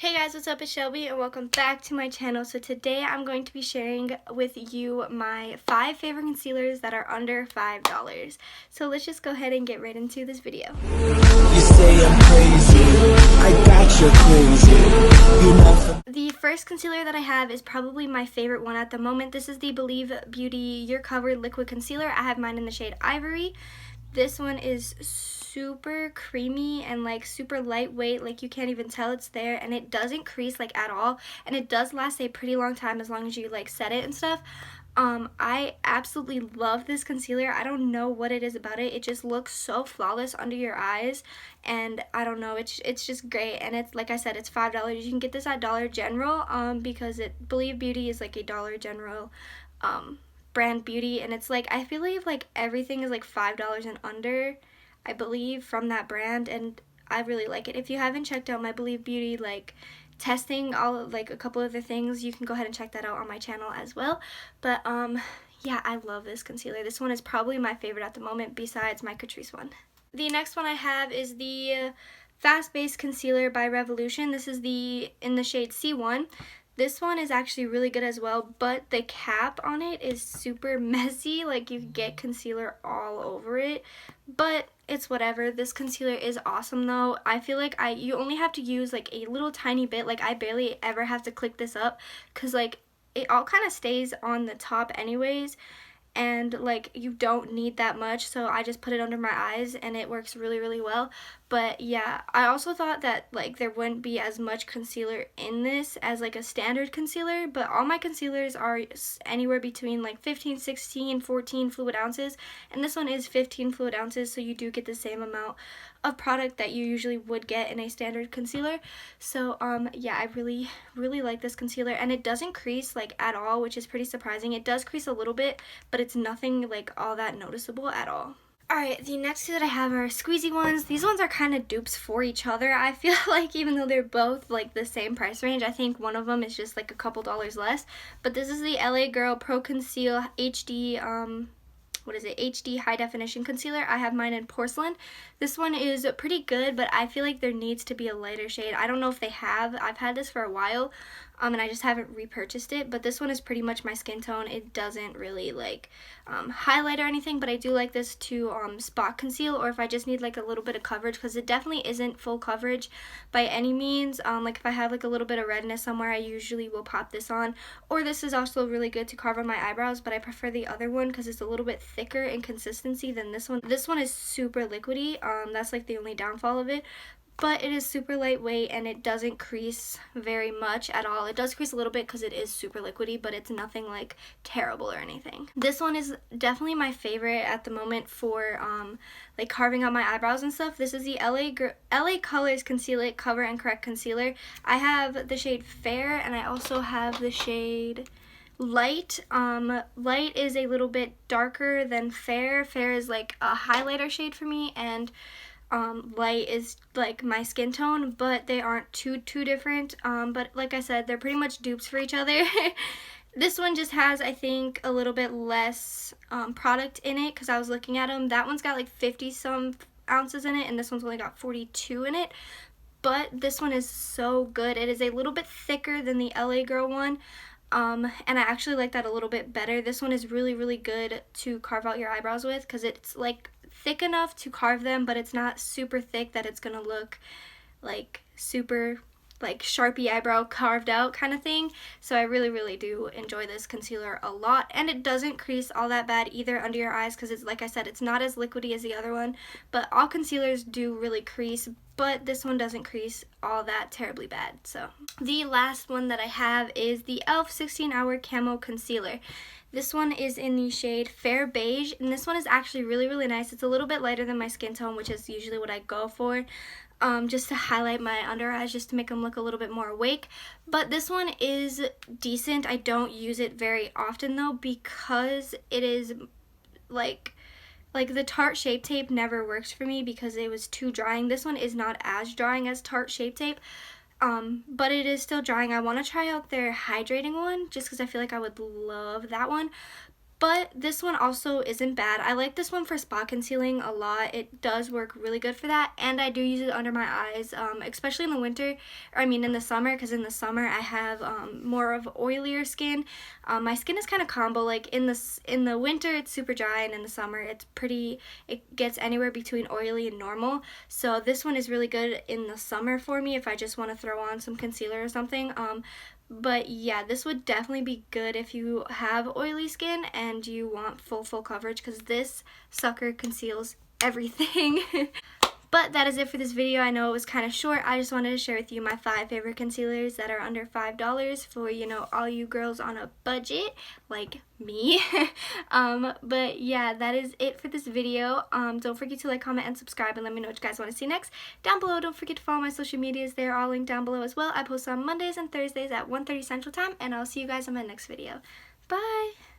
Hey guys, what's up? It's Shelby and welcome back to my channel. So today I'm going to be sharing with you my 5 favorite concealers that are under $5. So let's just go ahead and get right into this video. You say I'm crazy, I got you crazy. You know. The first concealer that I have is probably my favorite one at the moment. This is the Believe Beauty You're Covered Liquid Concealer. I have mine in the shade Ivory. This one is super creamy and like super lightweight, like you can't even tell it's there, and it doesn't crease like at all, and it does last a pretty long time as long as you like set it and stuff. I absolutely love this concealer. I don't know what it is about it. It just looks so flawless under your eyes, and I don't know, it's just great. And it's, like I said, it's $5. You can get this at Dollar General because Believe Beauty is like a Dollar General brand beauty, and it's like I believe like everything is like $5 and under, I believe, from that brand, and I really like it. If you haven't checked out my Believe Beauty like testing all of, like a couple of the things, you can go ahead and check that out on my channel as well. But yeah, I love this concealer. This one is probably my favorite at the moment besides my Catrice one. The next one I have is the Fast Base Concealer by Revolution. This is in the shade C1. This one is actually really good as well, but the cap on it is super messy. Like, you get concealer all over it, but it's whatever. This concealer is awesome though. I feel like you only have to use like a little tiny bit. Like, I barely ever have to click this up because like it all kind of stays on the top anyways, and like you don't need that much, so I just put it under my eyes and it works really well. But yeah, I also thought that like there wouldn't be as much concealer in this as like a standard concealer, but all my concealers are anywhere between like 15, 16, 14 fluid ounces, and this one is 15 fluid ounces, so you do get the same amount of product that you usually would get in a standard concealer. So yeah, I really like this concealer, and it doesn't crease like at all, which is pretty surprising. It does crease a little bit, but it's nothing like all that noticeable at all. Alright, the next two that I have are squeezy ones. These ones are kind of dupes for each other. I feel like even though they're both like the same price range, I think one of them is just like a couple dollars less. But this is the LA Girl Pro Conceal HD HD high definition concealer. I have mine in porcelain. This one is pretty good, but I feel like there needs to be a lighter shade. I don't know if they have. I've had this for a while, and I just haven't repurchased it, but this one is pretty much my skin tone. It doesn't really like highlight or anything, but I do like this to spot conceal, or if I just need like a little bit of coverage, because it definitely isn't full coverage by any means. Like if I have like a little bit of redness somewhere, I usually will pop this on. Or this is also really good to carve on my eyebrows, but I prefer the other one because it's a little bit thicker in consistency than this one. This one is super liquidy. That's like the only downfall of it, but it is super lightweight and it doesn't crease very much at all. It does crease a little bit because it is super liquidy, but it's nothing like terrible or anything. This one is definitely my favorite at the moment for like carving out my eyebrows and stuff. This is the LA Colors Conceal It Cover and Correct Concealer. I have the shade Fair, and I also have the shade Light. Light is a little bit darker than Fair. Fair is like a highlighter shade for me, and Light is like my skin tone, but they aren't too different. But like I said, they're pretty much dupes for each other. This one just has, I think, a little bit less product in it, because I was looking at them. That one's got like 50 some ounces in it, and this one's only got 42 in it. But this one is so good. It is a little bit thicker than the LA Girl one. And I actually like that a little bit better. This one is really good to carve out your eyebrows with, because it's like thick enough to carve them, but it's not super thick that it's gonna look like super like Sharpie eyebrow carved out kind of thing. So I really do enjoy this concealer a lot, and it doesn't crease all that bad either under your eyes, because it's, like I said, it's not as liquidy as the other one. But all concealers do really crease, but this one doesn't crease all that terribly bad. So the last one that I have is the e.l.f. 16-Hour Camo Concealer. This one is in the shade Fair Beige, and this one is actually really nice. It's a little bit lighter than my skin tone, which is usually what I go for, just to highlight my under eyes, just to make them look a little bit more awake. But this one is decent. I don't use it very often though, because it is like the Tarte Shape Tape never works for me because it was too drying. This one is not as drying as Tarte Shape Tape, but it is still drying. I want to try out their hydrating one just because I feel like I would love that one. But this one also isn't bad. I like this one for spot concealing a lot. It does work really good for that, and I do use it under my eyes, especially in the winter, or I mean in the summer, because in the summer I have more of oilier skin. My skin is kind of combo, like in the winter it's super dry, and in the summer it gets anywhere between oily and normal. So this one is really good in the summer for me if I just want to throw on some concealer or something. But yeah, this would definitely be good if you have oily skin and you want full coverage, because this sucker conceals everything. But that is it for this video. I know it was kind of short. I just wanted to share with you my 5 favorite concealers that are under $5 for, you know, all you girls on a budget like me. But yeah, that is it for this video. Don't forget to like, comment, and subscribe, and let me know what you guys want to see next down below. Don't forget to follow my social medias. They're all linked down below as well. I post on Mondays and Thursdays at 1:30 Central Time, and I'll see you guys in my next video. Bye!